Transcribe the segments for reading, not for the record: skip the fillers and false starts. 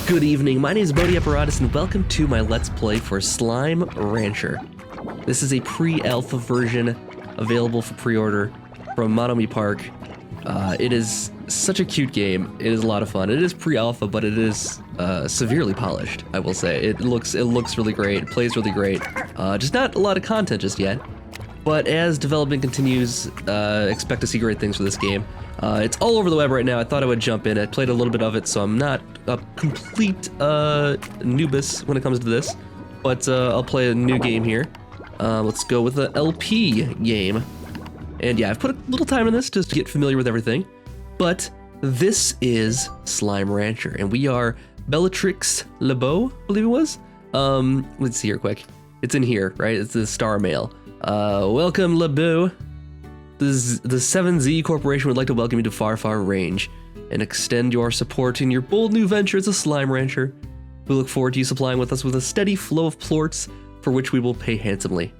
Good evening, my name is Bodhi Apparatus and welcome to my Let's Play for Slime Rancher. This is a pre-alpha version available for pre-order from Monomi Park. It is such a cute game. It is a lot of fun. It is pre-alpha, but it is severely polished, I will say. It looks really great, it plays really great. Just not a lot of content just yet. But as development continues, expect to see great things for this game. It's all over the web right now. I thought I would jump in. I played a little bit of it, so I'm not a complete noobus when it comes to this. But I'll play a new game here. Let's go with the LP game. And yeah, I've put a little time in this just to get familiar with everything. But this is Slime Rancher, and we are Beatrix LeBeau, I believe it was. Let's see here quick. It's in here, right? It's the star mail. Welcome, LeBeau. The 7Z Corporation would like to welcome you to Far Far Range and extend your support in your bold new venture as a slime rancher. We look forward to you supplying with us with a steady flow of plorts for which we will pay handsomely.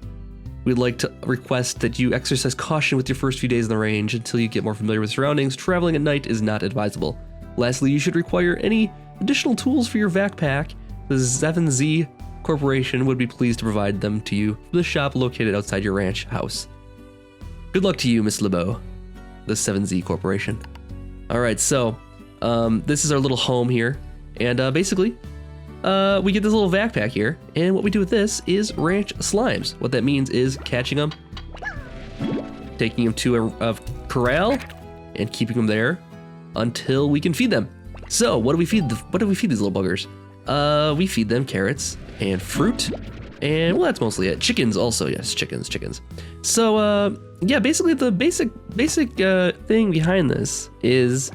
We'd like to request that you exercise caution with your first few days in the range until you get more familiar with surroundings. Traveling at night is not advisable. Lastly, you should require any additional tools for your vacpack. The 7Z Corporation would be pleased to provide them to you from the shop located outside your ranch house. Good luck to you, Miss LeBeau, the 7Z Corporation. All right, so this is our little home here, and basically, we get this little backpack here, and what we do with this is ranch slimes. What that means is catching them, taking them to a corral, and keeping them there until we can feed them. So, what do we feed? What do we feed these little buggers? We feed them carrots and fruit, and well, that's mostly it. Chickens also, yes, chickens. So, yeah, basically the basic thing behind this is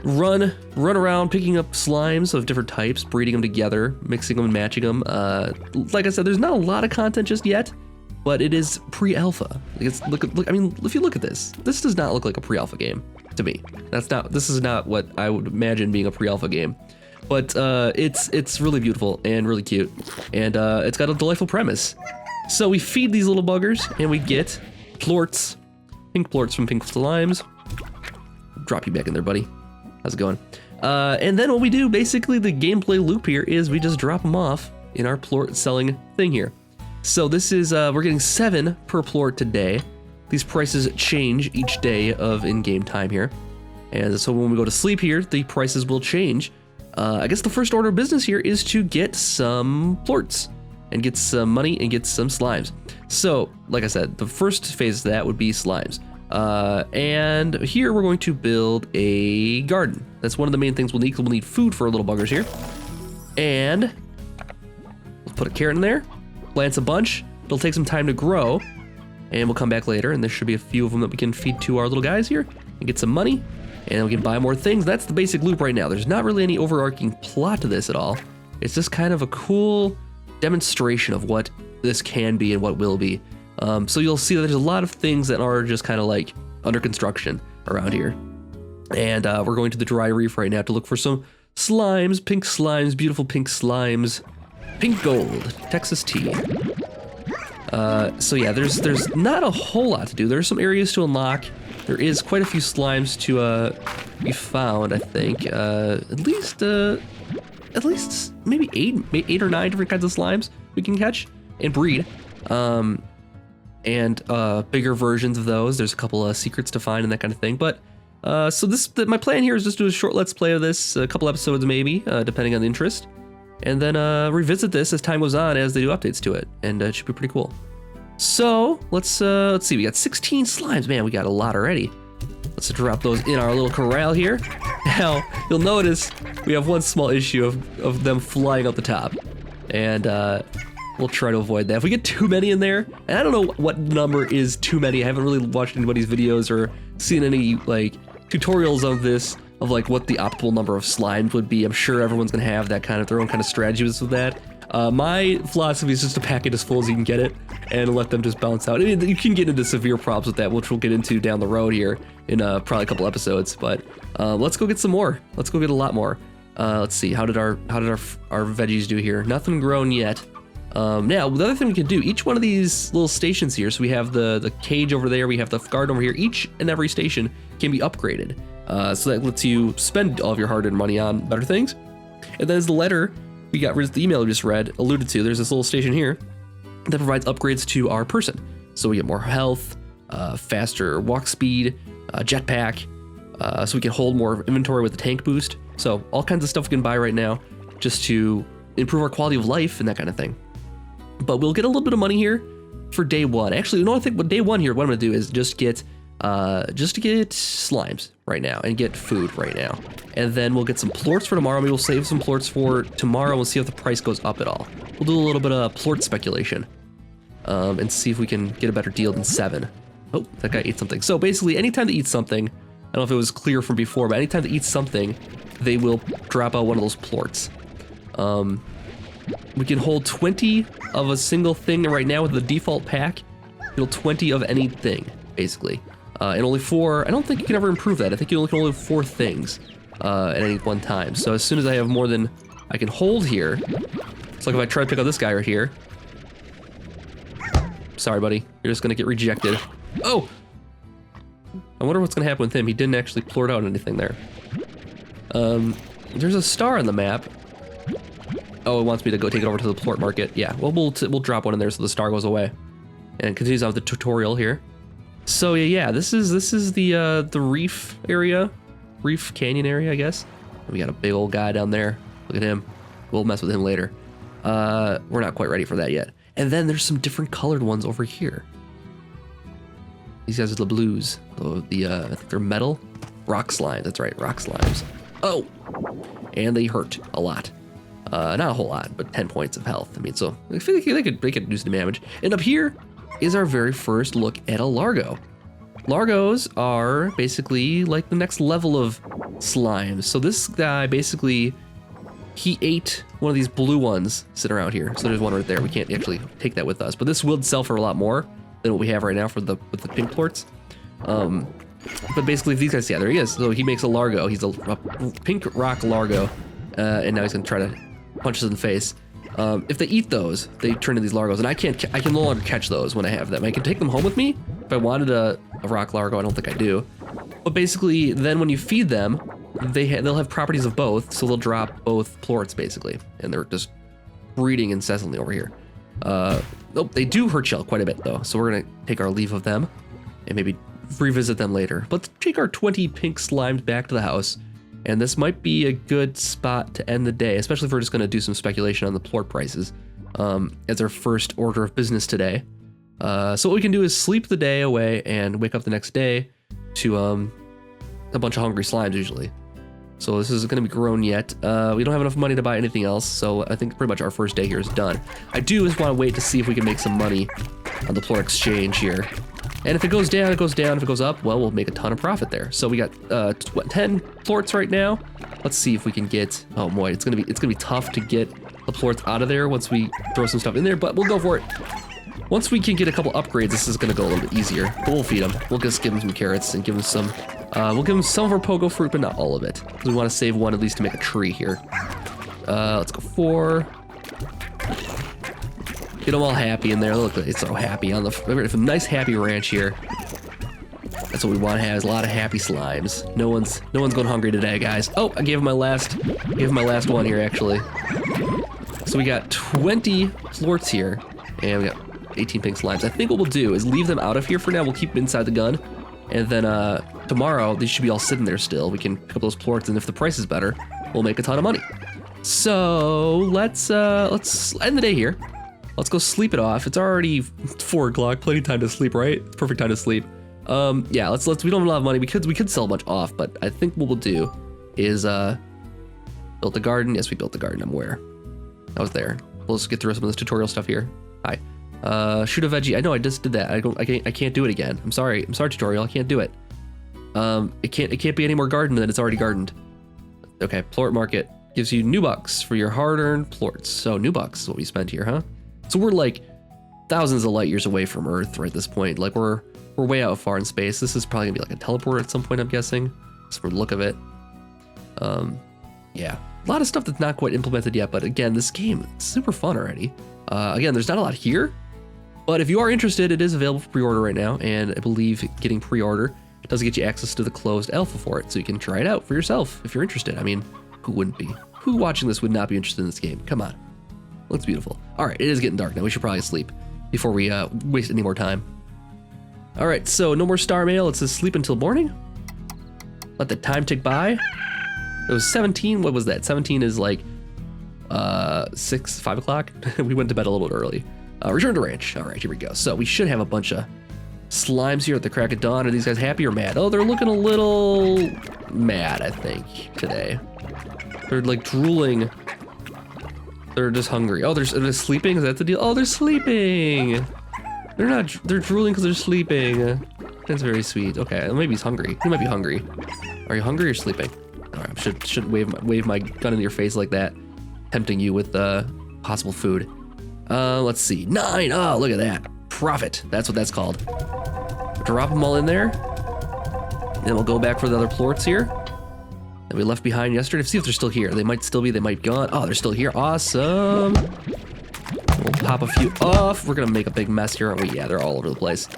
run around picking up slimes of different types, breeding them together, mixing them and matching them. Like I said, there's not a lot of content just yet, but it is pre-alpha. Look. I mean, if you look at this does not look like a pre-alpha game to me. This is not what I would imagine being a pre-alpha game. But it's really beautiful and really cute, and it's got a delightful premise. So we feed these little buggers, and we get plorts, pink plorts from pink slimes. Drop you back in there, buddy. How's it going? And then what we do, basically the gameplay loop here is we just drop them off in our plort selling thing here. So this is, we're getting 7 per plort today. These prices change each day of in-game time here. And so when we go to sleep here, the prices will change. I guess the first order of business here is to get some plorts and get some money and get some slimes. So, like I said, the first phase of that would be slimes. And here we're going to build a garden. That's one of the main things we'll need, because we'll need food for our little buggers here. And we'll put a carrot in there, plants a bunch. It'll take some time to grow, and we'll come back later, and there should be a few of them that we can feed to our little guys here and get some money. And we can buy more things. That's the basic loop right now. There's not really any overarching plot to this at all. It's just kind of a cool demonstration of what this can be and what will be. So you'll see that there's a lot of things that are just kind of like under construction around here. And we're going to the dry reef right now to look for some slimes, pink slimes, beautiful pink slimes, pink gold, Texas tea. So yeah, there's not a whole lot to do. There's some areas to unlock. There is quite a few slimes to be found, I think. At least maybe eight or 9 different kinds of slimes we can catch and breed. And bigger versions of those. There's a couple of secrets to find and that kind of thing. But so my plan here is just do a short let's play of this, a couple episodes maybe, depending on the interest, and then revisit this as time goes on as they do updates to it, and it should be pretty cool. So let's see. We got 16 slimes. Man, we got a lot already. Let's drop those in our little corral here. Now you'll notice we have one small issue of them flying up the top, and we'll try to avoid that. If we get too many in there, and I don't know what number is too many. I haven't really watched anybody's videos or seen any like tutorials of this, of like what the optimal number of slimes would be. I'm sure everyone's gonna have that kind of their own kind of strategies with that. My philosophy is just to pack it as full as you can get it and let them just bounce out. I mean, you can get into severe problems with that, which we'll get into down the road here in probably a couple episodes. But let's go get some more. Let's go get a lot more. Let's see. How did our veggies do here? Nothing grown yet. Now, the other thing we can do, each one of these little stations here, so we have the cage over there, we have the garden over here, each and every station can be upgraded. So that lets you spend all of your hard-earned money on better things. And then as the letter we got, the email we just read alluded to, there's this little station here that provides upgrades to our person. So we get more health, faster walk speed, jetpack, so we can hold more inventory with the tank boost. So all kinds of stuff we can buy right now just to improve our quality of life and that kind of thing. But we'll get a little bit of money here for day one. Actually, you know, I think what day one here, what I'm gonna do is just to get slimes right now and get food right now. And then we'll get some plorts for tomorrow. Maybe we'll save some plorts for tomorrow. We'll see if the price goes up at all. We'll do a little bit of plort speculation and see if we can get a better deal than 7. Oh, that guy ate something. So basically, anytime they eat something, I don't know if it was clear from before, but anytime they eat something, they will drop out one of those plorts. We can hold 20 of a single thing right now with the default pack. Hold 20 of anything, basically. And only 4, I don't think you can ever improve that. I think you only can hold 4 things at any one time. So as soon as I have more than I can hold here, it's like if I try to pick up this guy right here. Sorry, buddy. You're just gonna get rejected. Oh! I wonder what's gonna happen with him. He didn't actually plort out anything there. There's a star on the map. Oh, it wants me to go take it over to the plort market. Yeah, well, we'll drop one in there so the star goes away. And continues on with the tutorial here. So yeah, this is the reef area, reef canyon area, I guess. We got a big old guy down there. Look at him. We'll mess with him later. We're not quite ready for that yet. And then there's some different colored ones over here. These guys are the blues. Oh, I think they're metal. Rock slimes, that's right, rock slimes. Oh! And they hurt a lot. Not a whole lot, but 10 points of health. I mean, so I feel like they could do some damage. And up here is our very first look at a Largo. Largos are basically like the next level of slimes. So this guy basically, he ate one of these blue ones sitting around here. So there's one right there. We can't actually take that with us, but this will sell for a lot more than what we have right now with the pink plorts. But basically these guys, yeah, there he is. So he makes a Largo. He's a pink rock Largo. And now he's gonna try to punch us in the face. If they eat those, they turn into these Largos, and I can no longer catch those when I have them. I can take them home with me if I wanted a rock Largo. I don't think I do. But basically, then when you feed them, they'll have properties of both, so they'll drop both plorts basically, and they're just breeding incessantly over here. Nope, they do hurt shell quite a bit though, so we're gonna take our leave of them and maybe revisit them later. But let's take our 20 pink slimes back to the house. And this might be a good spot to end the day, especially if we're just going to do some speculation on the plort prices as our first order of business today. So what we can do is sleep the day away and wake up the next day to a bunch of hungry slimes usually. So this is going to be grown yet. We don't have enough money to buy anything else, so I think pretty much our first day here is done. I do just want to wait to see if we can make some money on the plort exchange here. And if it goes down, it goes down. If it goes up, well, we'll make a ton of profit there. So we got 10 plorts right now. Let's see if we can get. Oh boy, it's gonna be tough to get the plorts out of there once we throw some stuff in there. But we'll go for it. Once we can get a couple upgrades, this is gonna go a little bit easier. But we'll feed them. We'll just give them some carrots and give them some. We'll give them some of our pogo fruit, but not all of it, because we want to save one at least to make a tree here. Let's go 4. Get them all happy in there. Look, it's so happy on the nice happy ranch here. That's what we want to have, is a lot of happy slimes. No one's going hungry today, guys. Oh, I gave him my last one here actually. So we got 20 plorts here, and we got 18 pink slimes. I think what we'll do is leave them out of here for now. We'll keep them inside the gun, and then tomorrow these should be all sitting there still. We can pick up those plorts, and if the price is better, we'll make a ton of money. So let's end the day here. Let's go sleep it off. It's already 4 o'clock, plenty of time to sleep, right? It's perfect time to sleep. Yeah, let's we don't have a lot of money. We could sell a bunch off, but I think what we'll do is build the garden. Yes, we built the garden, I'm aware. I was there. Let's get through some of this tutorial stuff here. Hi. Shoot a veggie. I know I just did that. I can't do it again. I'm sorry, tutorial, I can't do it. It can't be any more garden than it's already gardened. Okay, plort market gives you new bucks for your hard-earned plorts. So new bucks is what we spent here, huh? So we're like thousands of light years away from Earth right at this point. Like we're way out far in space. This is probably gonna be like a teleport at some point, I'm guessing, just from the look of it. Yeah, a lot of stuff that's not quite implemented yet, but again, this game is super fun already. Again, there's not a lot here, but if you are interested, it is available for pre-order right now, and I believe getting pre-order does get you access to the closed alpha for it, so you can try it out for yourself if you're interested. I mean, who wouldn't be? Who watching this would not be interested in this game? Come on. Looks beautiful. All right, it is getting dark now. We should probably sleep before we waste any more time. All right, so no more star mail. It says sleep until morning. Let the time tick by. It was 17. What was that? 17 is like 5 o'clock. We went to bed a little bit early. Return to ranch. All right, here we go. So we should have a bunch of slimes here at the crack of dawn. Are these guys happy or mad? Oh, they're looking a little mad, I think, today. They're like drooling. They're just hungry. Oh, they're sleeping? Is that the deal? Oh, they're sleeping. They're not, they're drooling because they're sleeping. That's very sweet. Okay, maybe he's hungry. He might be hungry. Are you hungry or sleeping? All right, shouldn't wave my gun in your face like that, tempting you with possible food. Let's see. 9. Oh, look at that. Profit. That's what that's called. Drop them all in there. Then we'll go back for the other plorts here that we left behind yesterday. See if they're still here. They might still be. They might be gone. Oh, they're still here. Awesome. We'll pop a few off. We're gonna make a big mess here, aren't we? Yeah, they're all over the place.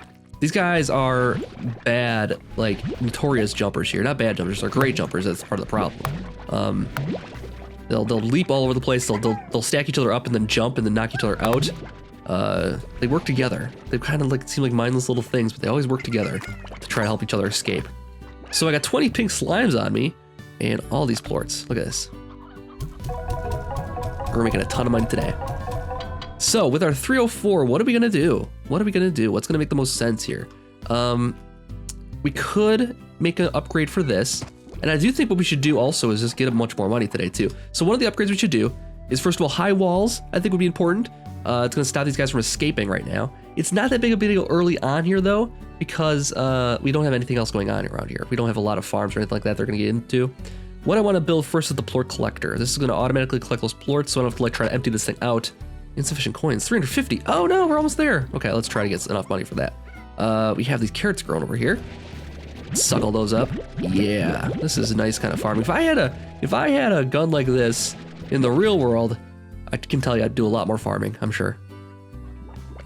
These guys are bad, like notorious jumpers here. Not bad jumpers. They're great jumpers. That's part of the problem. They'll leap all over the place. They'll stack each other up and then jump and then knock each other out. They work together. They kind of like seem like mindless little things, but they always work together to try to help each other escape. So I got 20 pink slimes on me and all these plorts. Look at this. We're making a ton of money today. So with our 304, what are we gonna do? What are we gonna do? What's gonna make the most sense here? We could make an upgrade for this. And I do think what we should do also is just get a much more money today too. So one of the upgrades we should do is, first of all, high walls, I think would be important. It's gonna stop these guys from escaping right now. It's not that big of a deal early on here though, because we don't have anything else going on around here. We don't have a lot of farms or anything like that they're gonna get into. What I wanna build first is the plort collector. This is gonna automatically collect those plorts, so I don't have to like try to empty this thing out. Insufficient coins, 350. Oh no, we're almost there. Okay, let's try to get enough money for that. We have these carrots growing over here. Suck all those up. Yeah, this is a nice kind of farming. If I had a gun like this in the real world, I can tell you I'd do a lot more farming, I'm sure.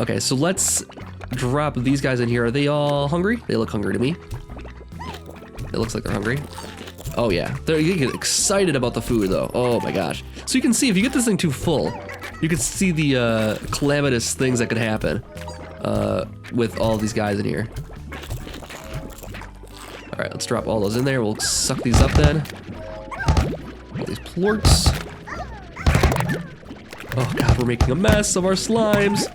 Okay, so let's drop these guys in here. Are they all hungry? They look hungry to me. It looks like they're hungry. Oh yeah, you get excited about the food though. Oh my gosh. So you can see if you get this thing too full, you can see the calamitous things that could happen with all these guys in here. All right, let's drop all those in there. We'll suck these up then. All these plorts. Oh god, we're making a mess of our slimes.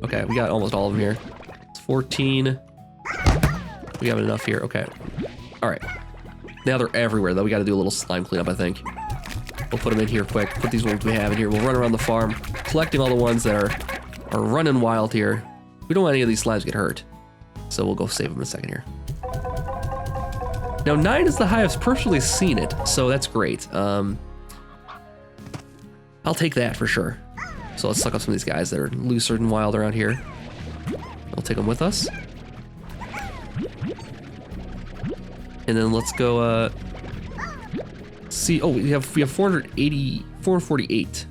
Okay, we got almost all of them here. It's 14. We have enough here. Okay. All right. Now they're everywhere though. We got to do a little slime cleanup, I think. We'll put them in here quick. Put these ones we have in here. We'll run around the farm, collecting all the ones that are running wild here. We don't want any of these slimes to get hurt. So we'll go save them in a second here. Now 9 is the high. I've personally seen it, so that's great. I'll take that for sure. So let's suck up some of these guys that are looser and wild around here. We'll take them with us. And then let's go see. Oh, we have 448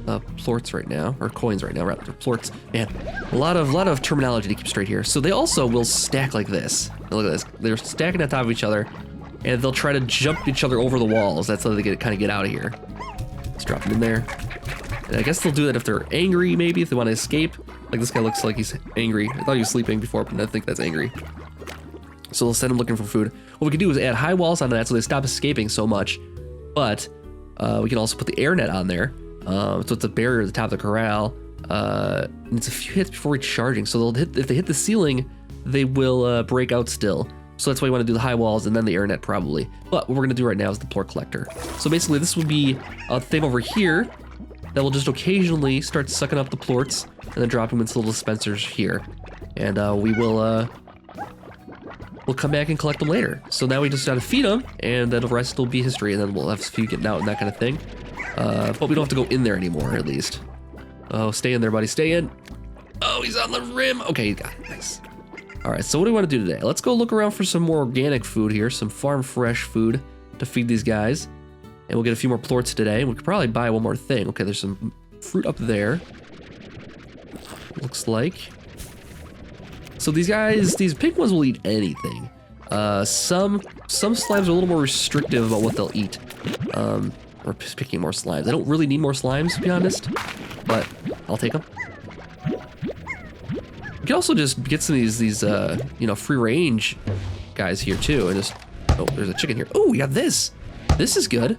plorts right now, or coins right now, rather. Plorts. Man, a lot of terminology to keep straight here. So they also will stack like this. Look at this. They're stacking on top of each other, and they'll try to jump each other over the walls. That's how they kind of get out of here. Let's drop them in there. And I guess they'll do that if they're angry, maybe, if they want to escape. Like this guy looks like he's angry. I thought he was sleeping before, but I think that's angry. So we'll send him looking for food. What we can do is add high walls onto that so they stop escaping so much. But we can also put the air net on there. So it's a barrier at the top of the corral. And it's a few hits before recharging. So they'll hit, if they hit the ceiling, they will break out still. So that's why you want to do the high walls and then the air net probably. But what we're going to do right now is the plort collector. So basically this would be a thing over here that will just occasionally start sucking up the plorts and then drop them into little dispensers here. And we'll come back and collect them later. So now we just gotta feed them, and then the rest will be history, and then we'll have a few getting out and that kind of thing. But we don't have to go in there anymore, at least. Oh, stay in there, buddy, stay in. Oh, he's on the rim. Okay, you got it, nice. All right, so what do we want to do today? Let's go look around for some more organic food here, some farm fresh food to feed these guys. And we'll get a few more plorts today. We could probably buy one more thing. Okay, there's some fruit up there. Looks like. So these guys, these pink ones will eat anything. Some slimes are a little more restrictive about what they'll eat. We're picking more slimes. I don't really need more slimes, to be honest, but I'll take them. You can also just get some of these you know, free range guys here too, and just, oh, there's a chicken here. Oh, we got this. This is good.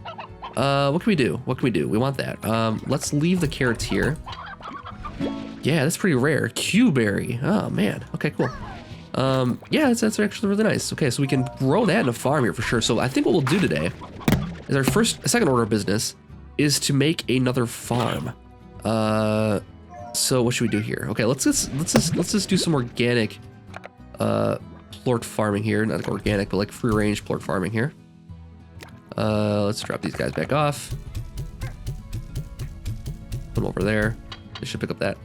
What can we do? What can we do? We want that. Let's leave the carrots here. Yeah, that's pretty rare. Q-berry. Oh man. Okay, cool. Yeah, that's actually really nice. Okay, so we can grow that in a farm here for sure. So I think what we'll do today is our second order of business is to make another farm. So what should we do here? Okay, let's just do some organic plort farming here. Not like organic, but like free range plort farming here. Let's drop these guys back off. Put them over there. They should pick up that.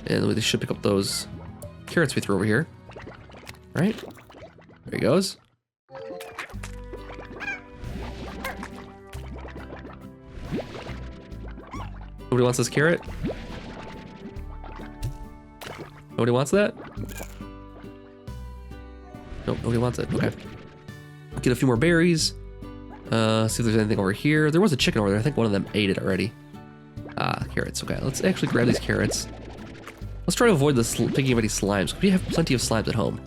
And they should pick up those carrots we threw over here. All right. There he goes. Nobody wants this carrot? Nobody wants that? Nope, nobody wants it. Okay. Get a few more berries. See if there's anything over here. There was a chicken over there. I think one of them ate it already. Ah, carrots. Okay, let's actually grab these carrots. Let's try to avoid picking up any slimes. We have plenty of slimes at home.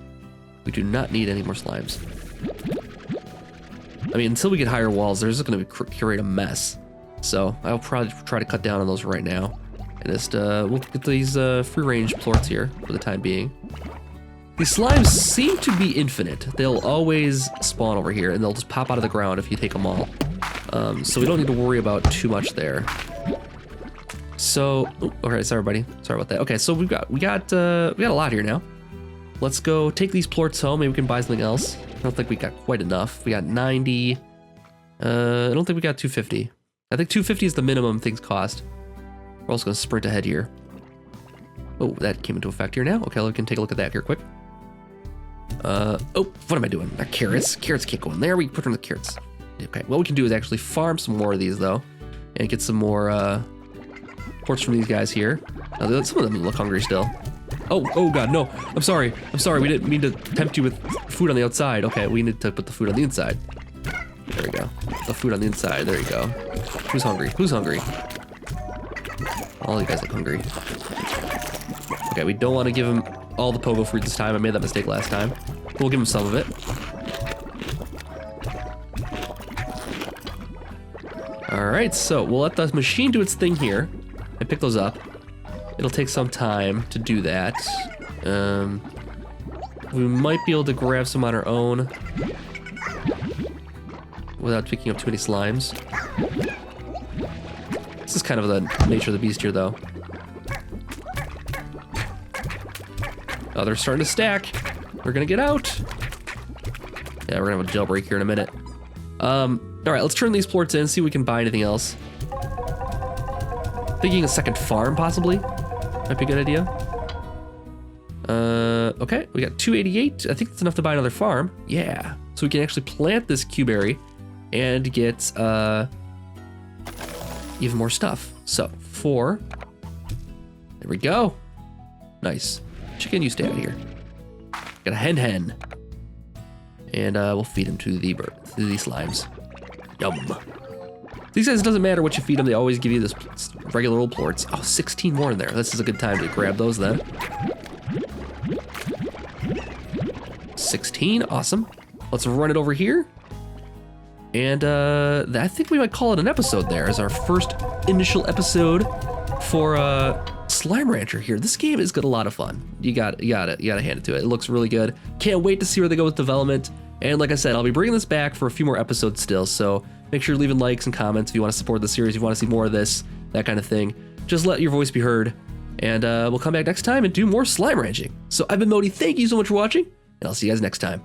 We do not need any more slimes. I mean, until we get higher walls, there's going to create a mess. So I'll probably try to cut down on those right now. And just, we'll get these free-range plorts here for the time being. These slimes seem to be infinite. They'll always spawn over here, and they'll just pop out of the ground if you take them all. So we don't need to worry about too much there. So, all right, sorry, buddy. Sorry about that. Okay, so we got a lot here now. Let's go take these plorts home. Maybe we can buy something else. I don't think we got quite enough. We got 90. I don't think we got 250. I think 250 is the minimum things cost. We're also gonna sprint ahead here. Oh, that came into effect here now. Okay, we can take a look at that here quick. Oh, what am I doing? Not carrots. Carrots can't go in there. We put them in the carrots. Okay, what we can do is actually farm some more of these though, and get some more plorts from these guys here. Now, some of them look hungry still. Oh god, no. I'm sorry. We didn't mean to tempt you with food on the outside. Okay, we need to put the food on the inside. There we go. The food on the inside. There you go. Who's hungry? Who's hungry? All you guys look hungry. Okay, we don't want to give him all the pogo fruit this time. I made that mistake last time. We'll give him some of it. Alright, so we'll let the machine do its thing here and pick those up. It'll take some time to do that. We might be able to grab some on our own without picking up too many slimes. This is kind of the nature of the beast here, though. Oh, they're starting to stack. We're gonna get out. Yeah, we're gonna have a jailbreak here in a minute. All right, let's turn these plorts in, see if we can buy anything else. Thinking a second farm, possibly. Might be a good idea. Okay, we got 288. I think that's enough to buy another farm. Yeah, so we can actually plant this Q-berry and get even more stuff. So 4. There we go. Nice. Chicken, you stay out here. Got a hen. And we'll feed him to the bird, to these slimes. Yum. These guys, it doesn't matter what you feed them, they always give you this regular old plorts. Oh, 16 more in there. This is a good time to grab those then. 16, awesome. Let's run it over here. And I think we might call it an episode there as our first initial episode for Slime Rancher here. This game has got a lot of fun. You gotta hand it to it. It looks really good. Can't wait to see where they go with development. And like I said, I'll be bringing this back for a few more episodes still, so make sure you're leaving likes and comments if you want to support the series, if you want to see more of this, that kind of thing. Just let your voice be heard, and we'll come back next time and do more slime ranching. So I've been Modi, thank you so much for watching, and I'll see you guys next time.